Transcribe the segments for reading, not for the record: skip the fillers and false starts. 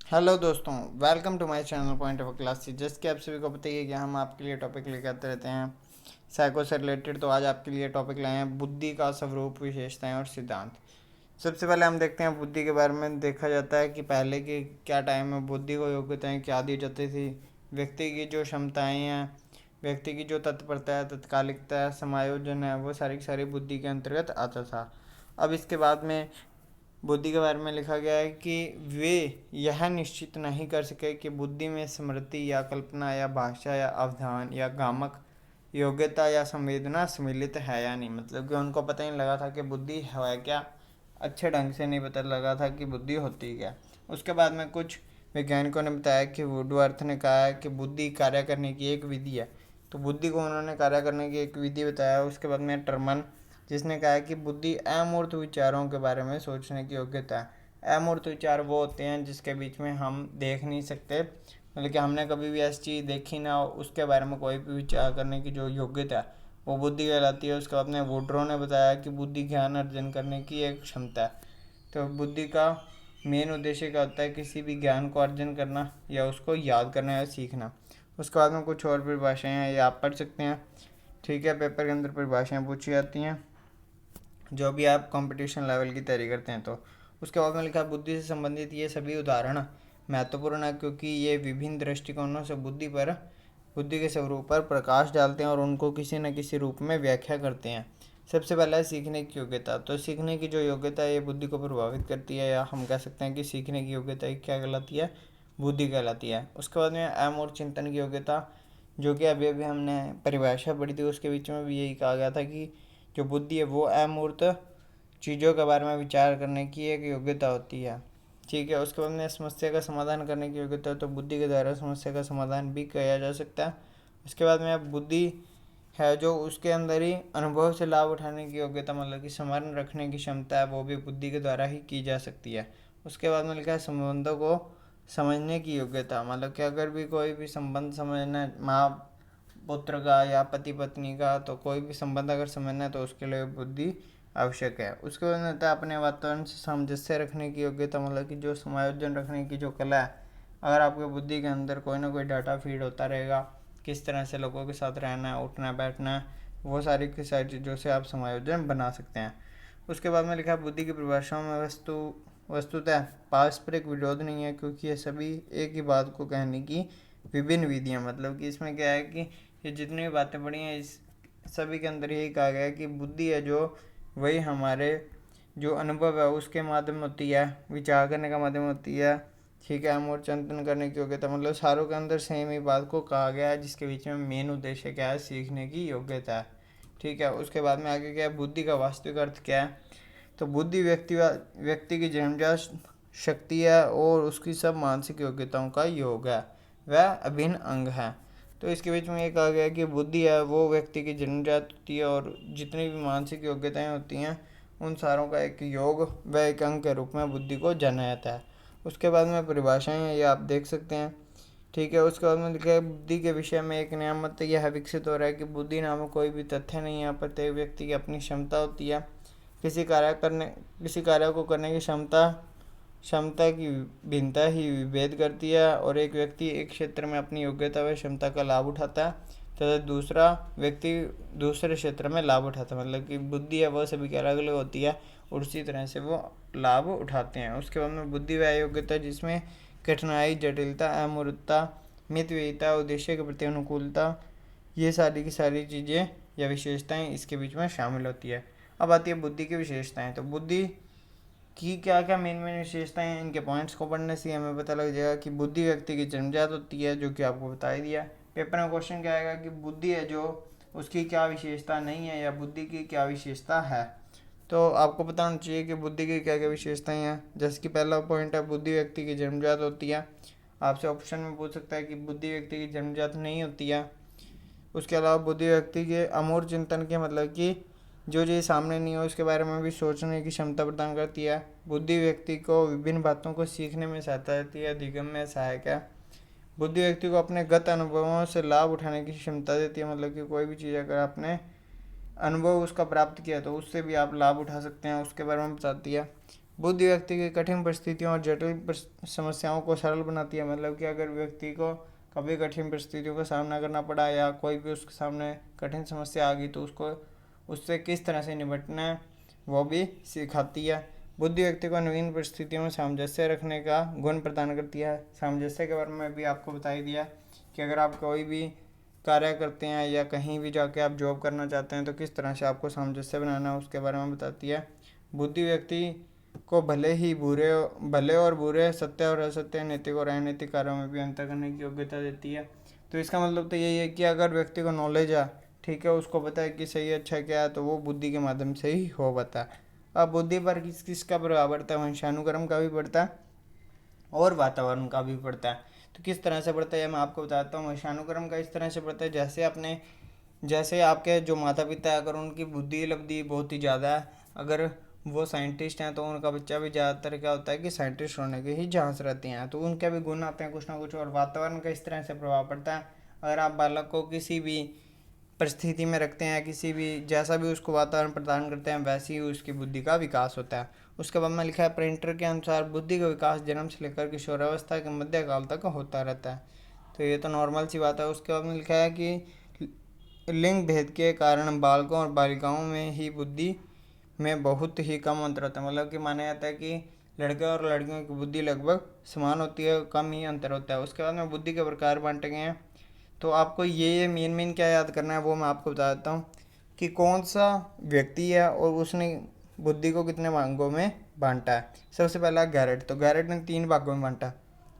Hello दोस्तों, welcome to my channel point of class. जैसे कि आप सभी को पता ही है कि हम आपके लिए टॉपिक लेकर आते रहते हैं साइको से रिलेटेड। तो आज आपके लिए टॉपिक लाए हैं बुद्धि का स्वरूप, विशेषताएं और सिद्धांत। सबसे पहले हम देखते हैं बुद्धि के बारे में। देखा जाता है कि पहले के क्या टाइम में बुद्धि को योग्यताएं क्या दी जाती थी। व्यक्ति की जो क्षमताएं हैं, व्यक्ति की जो तत्परता है, तत्कालिकता है, समायोजन है, वो सारी की सारी बुद्धि के अंतर्गत आता था। अब इसके बाद में बुद्धि के बारे में लिखा गया है कि वे यह निश्चित नहीं कर सके कि बुद्धि में स्मृति या कल्पना या भाषा या अवधान या गामक योग्यता या संवेदना सम्मिलित है या नहीं। मतलब कि उनको पता ही नहीं लगा था कि बुद्धि है क्या, अच्छे ढंग से नहीं पता लगा था कि बुद्धि होती क्या। उसके बाद में कुछ वैज्ञानिकों ने बताया कि वुडवर्थ ने कहा है कि बुद्धि कार्य करने की एक विधि है। तो बुद्धि को उन्होंने कार्य करने की एक विधि बताया। उसके बाद में टर्मन, जिसने कहा है कि बुद्धि अमूर्त विचारों के बारे में सोचने की योग्यता है। अमूर्त विचार वो होते हैं जिसके बीच में हम देख नहीं सकते, मतलब कि हमने कभी भी ऐसी चीज़ देखी ना हो, उसके बारे में कोई भी विचार करने की जो योग्यता है वो बुद्धि कहलाती है। उसके बाद में वुड्रो ने बताया कि बुद्धि ज्ञान अर्जन करने की एक क्षमता है। तो बुद्धि का मेन उद्देश्य क्या होता है? किसी भी ज्ञान को अर्जन करना या उसको याद करना या सीखना। उसके बाद में कुछ और परिभाषाएं हैं, ये आप पढ़ सकते हैं। ठीक है, पेपर के अंदर परिभाषाएं पूछी जाती हैं जो भी आप कंपटीशन लेवल की तैयारी करते हैं। तो उसके बाद में लिखा बुद्धि से संबंधित ये सभी उदाहरण महत्वपूर्ण है क्योंकि ये विभिन्न दृष्टिकोणों से बुद्धि के स्वरूप पर प्रकाश डालते हैं और उनको किसी न किसी रूप में व्याख्या करते हैं। सबसे पहला है सीखने की योग्यता। तो सीखने की जो योग्यता है ये बुद्धि को प्रभावित करती है, या हम कह सकते हैं कि सीखने की योग्यता क्या कहलाती है? बुद्धि कहलाती है। उसके बाद में एम और चिंतन की योग्यता, जो कि अभी अभी हमने परिभाषा पढ़ी थी, उसके बीच में भी यही कहा गया था कि जो बुद्धि है वो अमूर्त चीज़ों के बारे में विचार करने की एक योग्यता होती है। ठीक है, उसके बाद में समस्या का समाधान करने की योग्यता, तो बुद्धि के द्वारा समस्या का समाधान भी किया जा सकता है। उसके बाद में बुद्धि है जो उसके अंदर ही अनुभव से लाभ उठाने की योग्यता, मतलब कि स्मरण रखने की क्षमता है, वो भी बुद्धि के द्वारा ही की जा सकती है। उसके बाद में लिखा है संबंधों को समझने की योग्यता, मतलब कि अगर भी कोई भी संबंध समझना है, माँ पुत्र का या पति पत्नी का, तो कोई भी संबंध अगर समझना है तो उसके लिए बुद्धि आवश्यक है। उसके बाद होता है अपने वातावरण से सामंजस्य रखने की योग्यता, मतलब कि जो समायोजन रखने की जो कला है। अगर आपके बुद्धि के अंदर कोई ना कोई डाटा फीड होता रहेगा, किस तरह से लोगों के साथ रहना है, उठना बैठना है, वो सारी की सारी चीज़ों से आप समायोजन बना सकते हैं। उसके बाद में लिखा है बुद्धि की परिभाषाओं में वस्तुतः पारस्परिक विरोध नहीं है क्योंकि ये सभी एक ही बात को कहने की विभिन्न विधियाँ, मतलब कि इसमें क्या है कि ये जितनी भी बातें पढ़ी हैं इस सभी के अंदर यही कहा गया है कि बुद्धि है जो वही हमारे जो अनुभव है उसके माध्यम होती है, विचार करने का माध्यम होती है। ठीक है, हम और चिंतन करने की योग्यता, मतलब सारों के अंदर सेम ही बात को कहा गया है, जिसके बीच में मेन उद्देश्य क्या है? सीखने की योग्यता है। ठीक है, उसके बाद में आगे क्या है? बुद्धि का वास्तविक अर्थ क्या है? तो बुद्धि व्यक्ति की जन्मजात शक्ति है और उसकी सब मानसिक योग्यताओं का योग है, वह अभिन्न अंग है। तो इसके बीच में ये कहा गया है कि बुद्धि है वो व्यक्ति की जन्मजात होती है और जितनी भी मानसिक योग्यताएं होती हैं उन सारों का एक योग व एक अंग के रूप में बुद्धि को जाना जाता है। उसके बाद में परिभाषाएं हैं, ये आप देख सकते हैं। ठीक है, उसके बाद में लिखा है बुद्धि के विषय में एक नया मत यह विकसित हो रहा है कि बुद्धि नामक कोई भी तथ्य नहीं है, प्रत्येक व्यक्ति की अपनी क्षमता होती है। किसी कार्य करने किसी कार्य को करने की क्षमता क्षमता की भिन्नता ही विभेद करती है, और एक व्यक्ति एक क्षेत्र में अपनी योग्यता व क्षमता का लाभ उठाता है तथा दूसरा व्यक्ति दूसरे क्षेत्र में लाभ उठाता है। मतलब कि बुद्धि है वह सभी की अलग अलग होती है और उसी तरह से वो लाभ उठाते हैं। उसके बाद में बुद्धि व योग्यता, जिसमें कठिनाई, जटिलता, अमूर्तता, मितव्ययिता, उद्देश्य के प्रति अनुकूलता, ये सारी की सारी चीज़ें या विशेषताएं इसके बीच में शामिल होती है। अब आती है बुद्धि की विशेषताएं। तो बुद्धि की क्या क्या मेन मेन विशेषताएं हैं, इनके पॉइंट्स को पढ़ने से हमें पता लग जाएगा कि बुद्धि व्यक्ति की जन्मजात होती है, जो कि आपको बता ही दिया। पेपर में क्वेश्चन क्या आएगा कि बुद्धि है जो उसकी क्या विशेषता नहीं है, या बुद्धि की क्या विशेषता है। तो आपको पता होना चाहिए कि बुद्धि की क्या क्या विशेषताएं हैं। जैसे कि पहला पॉइंट है बुद्धि व्यक्ति की जन्मजात होती है। आपसे ऑप्शन में पूछ सकता है कि बुद्धि व्यक्ति की जन्मजात नहीं होती है। उसके अलावा बुद्धि व्यक्ति के अमूर्त चिंतन के, मतलब कि जो चीज़ सामने नहीं हो उसके बारे में भी सोचने की क्षमता प्रदान करती है। बुद्धि व्यक्ति को विभिन्न बातों को सीखने में सहायता देती है, अधिगम में सहायक है। बुद्धि व्यक्ति को अपने गत अनुभवों से लाभ उठाने की क्षमता देती है, मतलब कि कोई भी चीज़ अगर आपने अनुभव उसका प्राप्त किया तो उससे भी आप लाभ उठा सकते हैं, उसके बारे में बताती है। बुद्धि व्यक्ति की कठिन परिस्थितियों और जटिल समस्याओं को सरल बनाती है। मतलब कि अगर व्यक्ति को कभी कठिन परिस्थितियों का सामना करना पड़ा या कोई भी उसके सामने कठिन समस्या आ गई तो उसको उससे किस तरह से निपटना है वो भी सिखाती है। बुद्धि व्यक्ति को नवीन परिस्थितियों में सामंजस्य रखने का गुण प्रदान करती है। सामंजस्य के बारे में भी आपको बता ही दिया कि अगर आप कोई भी कार्य करते हैं या कहीं भी जाके आप जॉब करना चाहते हैं तो किस तरह से आपको सामंजस्य बनाना है उसके बारे में बताती है। बुद्धि व्यक्ति को भले और बुरे, सत्य और असत्य, नैतिक और अनैतिक कार्यों में भी अंतर करने की योग्यता देती है। तो इसका मतलब तो यही है कि अगर व्यक्ति को नॉलेज है, ठीक है, उसको पता है कि सही अच्छा क्या है, तो वो बुद्धि के माध्यम से ही हो पाता है। अब बुद्धि पर किस किस का प्रभाव पड़ता है? वंशानुक्रम का भी पड़ता है और वातावरण का भी पड़ता है। तो किस तरह से पड़ता है मैं आपको बताता हूँ। वंशानुक्रम का इस तरह से पड़ता है जैसे आपके जो माता पिता है, अगर उनकी बुद्धि लब्धि बहुत ही ज़्यादा है, अगर वो साइंटिस्ट हैं तो उनका बच्चा भी ज़्यादातर क्या होता है कि साइंटिस्ट होने के ही झांस रहते हैं, तो उनके भी गुण आते हैं कुछ ना कुछ। और वातावरण का इस तरह से प्रभाव पड़ता है, अगर आप बालक को किसी भी परिस्थिति में रखते हैं, किसी भी जैसा भी उसको वातावरण प्रदान करते हैं, वैसे ही उसकी बुद्धि का विकास होता है। उसके बाद में लिखा है प्रिंटर के अनुसार बुद्धि का विकास जन्म से लेकर किशोरावस्था के मध्यकाल तक होता रहता है। तो ये तो नॉर्मल सी बात है। उसके बाद में लिखा है कि लिंग भेद के कारण बालकों और बालिकाओं में ही बुद्धि में बहुत ही कम अंतर होता है। मतलब कि माना जाता है कि लड़के और लड़कियों की बुद्धि लगभग समान होती है, कम ही अंतर होता है। उसके बाद में बुद्धि के प्रकार बांटे गए हैं, तो आपको ये मेन क्या याद करना है वो मैं आपको बता देता हूँ कि कौन सा व्यक्ति है और उसने बुद्धि को कितने भागों में बांटा है। सबसे पहला गैरेट, तो गैरेट ने 3 भागों में बांटा।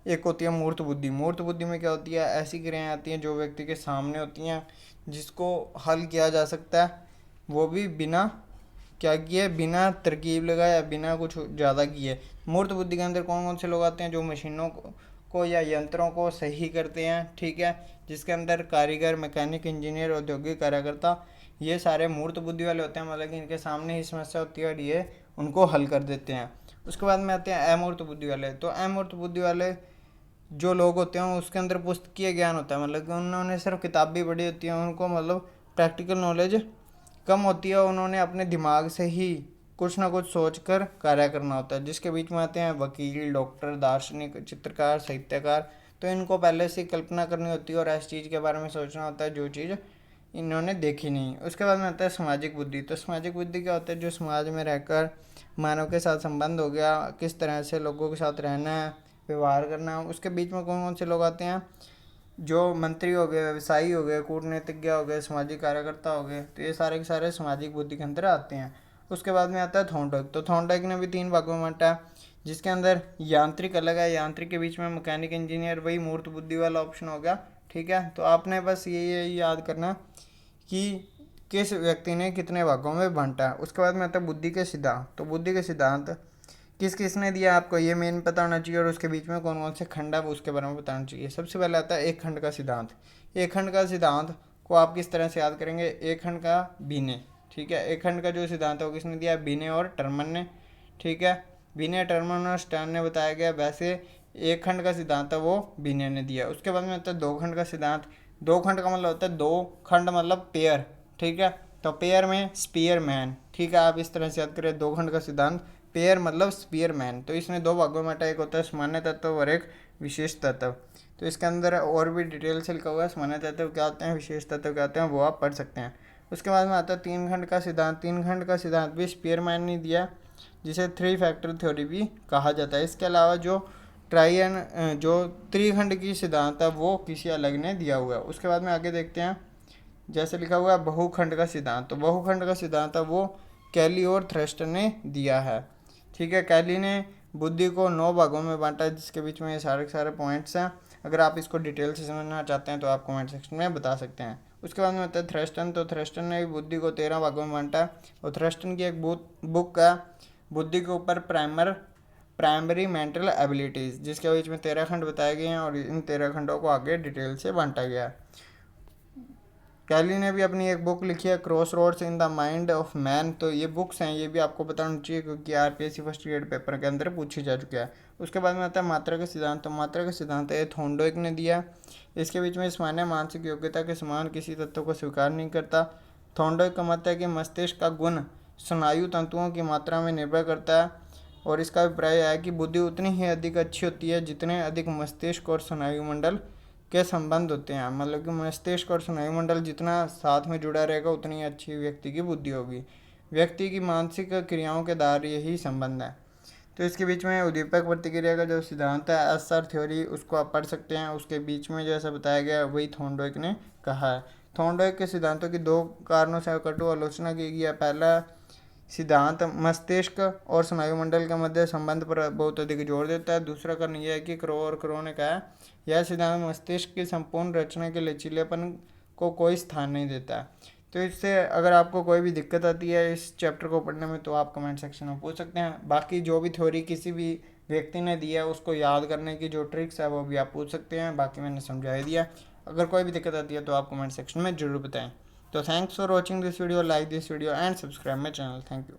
एक होती है मूर्त बुद्धि। मूर्त बुद्धि में क्या होती है? ऐसी क्रियाएं आती हैं जो व्यक्ति के सामने होती हैं, जिसको हल किया जा सकता है, वो भी बिना क्या किए, बिना तरकीब लगाए, बिना कुछ ज़्यादा किए। मूर्त बुद्धि के अंदर कौन कौन से लोग आते हैं? जो मशीनों को या यंत्रों को सही करते हैं, ठीक है, जिसके अंदर कारीगर, मैकेनिक, इंजीनियर, औद्योगिक कार्यकर्ता, ये सारे मूर्त बुद्धि वाले होते हैं। मतलब कि इनके सामने ही समस्या होती है और ये उनको हल कर देते हैं। उसके बाद में आते हैं अमूर्त बुद्धि वाले। तो अमूर्त बुद्धि वाले जो लोग होते हैं उसके अंदर पुस्तकीय ज्ञान होता है, मतलब कि उन्होंने सिर्फ किताब भी पढ़ी होती है, उनको मतलब प्रैक्टिकल नॉलेज कम होती है। उन्होंने अपने दिमाग से ही कुछ ना कुछ सोच कर कार्य करना होता है। जिसके बीच में आते हैं वकील, डॉक्टर, दार्शनिक, चित्रकार, साहित्यकार। तो इनको पहले से कल्पना करनी होती है और ऐसी चीज़ के बारे में सोचना होता है जो चीज़ इन्होंने देखी नहीं। उसके बाद में आता है सामाजिक बुद्धि। तो सामाजिक बुद्धि क्या होता है? जो समाज में रहकर मानव के साथ संबंध हो गया, किस तरह से लोगों के साथ रहना है, व्यवहार करना। उसके बीच में कौन कौन से लोग आते हैं? जो मंत्री हो गए, व्यवसायी हो गए, कूटनीतिज्ञ हो गए, सामाजिक कार्यकर्ता हो गए। तो ये सारे के सारे सामाजिक बुद्धि के अंदर आते हैं। उसके बाद में आता है थॉर्नडाइक। तो थॉर्नडाइक ने भी 3 भागों में बांटा है, जिसके अंदर यांत्रिक अलग है, यांत्रिक के बीच में मैकेनिक, इंजीनियर, वही मूर्त बुद्धि वाला ऑप्शन हो गया, ठीक है। तो आपने बस ये याद करना कि किस व्यक्ति ने कितने भागों में बांटा है। उसके बाद में आता है बुद्धि के सिद्धांत। तो बुद्धि के सिद्धांत किस किसने दिया आपको ये मेन पता होना चाहिए, और उसके बीच में कौन कौन से खंड है उसके बारे में बताना चाहिए। सबसे पहले आता है एक खंड का सिद्धांत। एक खंड का सिद्धांत को आप किस तरह से याद करेंगे? एक खंड का बीने, ठीक है। एक खंड का जो सिद्धांत है वो किसने दिया? बीने और टर्मन ने, ठीक है। बीने, टर्मन और स्टर्न ने बताया गया। वैसे एक खंड का सिद्धांत है वो बीने ने दिया। उसके बाद में आता है 2 खंड का सिद्धांत। 2 खंड का मतलब होता है 2 खंड मतलब पेयर, ठीक है। तो पेयर में स्पीयर मैन, ठीक है, आप इस तरह से याद करें 2 खंड का सिद्धांत। पेयर मतलब स्पीयर मैन। तो इसने 2 भागों में बांटा, एक होता है सामान्य तत्व और एक विशेष तत्व। तो इसके अंदर और भी डिटेल से लिखा हुआ है, सामान्य तत्व क्या होते हैं, विशेष तत्व क्या होते हैं, वो आप पढ़ सकते हैं। उसके बाद में आता है 3 खंड का सिद्धांत। 3 खंड का सिद्धांत भी स्पीयर मैन ने दिया, जिसे 3 फैक्टर थ्योरी भी कहा जाता है। इसके अलावा जो त्रिखंड की सिद्धांत है वो किसी अलग ने दिया हुआ है। उसके बाद में आगे देखते हैं, जैसे लिखा हुआ है बहुखंड का सिद्धांत। तो बहुखंड का सिद्धांत है वो कैली और थ्रस्टर ने दिया है, ठीक है। कैली ने बुद्धि को 9 भागों में बांटा, जिसके बीच में ये सारे के सारे पॉइंट्स हैं। अगर आप इसको डिटेल से समझना चाहते हैं तो आप कमेंट सेक्शन में बता सकते हैं। उसके बाद में आता है थ्रस्टन। तो थ्रस्टन ने भी बुद्धि को 13 भागों में बांटा, और थ्रस्टन की एक बुक है बुद्धि के ऊपर, प्राइमरी मेंटल एबिलिटीज़, जिसके बीच में 13 खंड बताए गए हैं और इन 13 खंडों को आगे डिटेल से बांटा गया है। कैली ने भी अपनी एक बुक लिखी है crossroads in the mind of man. तो ये बुक्स हैं, ये भी आपको बताना चाहिए क्योंकि आरपीएससी फर्स्ट ग्रेड पेपर के अंदर पूछी जा चुका है। उसके बाद में आता है मात्रा का सिद्धांत। तो मात्रा का सिद्धांत है थॉर्नडाइक ने दिया। इसके बीच में सामान्य मानसिक योग्यता के समान किसी तत्व को स्वीकार नहीं करता। थॉर्नडाइक का मत है कि मस्तिष्क का गुण स्नायु तंतुओं की मात्रा में निर्भर करता है। और इसका अभिप्राय है कि बुद्धि उतनी ही अधिक अच्छी होती है जितने अधिक मस्तिष्क और स्नायुमंडल के संबंध होते हैं। मतलब कि मस्तिष्क और स्नायुमंडल जितना साथ में जुड़ा रहेगा उतनी अच्छी व्यक्ति की बुद्धि होगी। व्यक्ति की मानसिक क्रियाओं के द्वारा यही संबंध है। तो इसके बीच में उद्दीपक प्रतिक्रिया का जो सिद्धांत है, एसआर थ्योरी, उसको आप पढ़ सकते हैं। उसके बीच में जैसा बताया गया वही थॉर्नडाइक ने कहा है। थॉर्नडाइक के सिद्धांतों की दो कारणों से कटु आलोचना की गई है। पहला सिद्धांत मस्तिष्क और स्नायुमंडल के मध्य संबंध पर बहुत अधिक जोर देता है। दूसरा कारण यह है कि क्रो और क्रो ने कहा यह सिद्धांत मस्तिष्क की संपूर्ण रचना के लचीलेपन को कोई स्थान नहीं देता है। तो इससे अगर आपको कोई भी दिक्कत आती है इस चैप्टर को पढ़ने में तो आप कमेंट सेक्शन में पूछ सकते हैं। बाकी जो भी थ्योरी किसी भी व्यक्ति ने दिया है उसको याद करने की जो ट्रिक्स है वो भी आप पूछ सकते हैं। बाकी मैंने समझा ही दिया। अगर कोई भी दिक्कत आती है तो आप कमेंट सेक्शन में ज़रूर बताएं। तो thanks for watching this video, like this video and subscribe my channel. Thank you.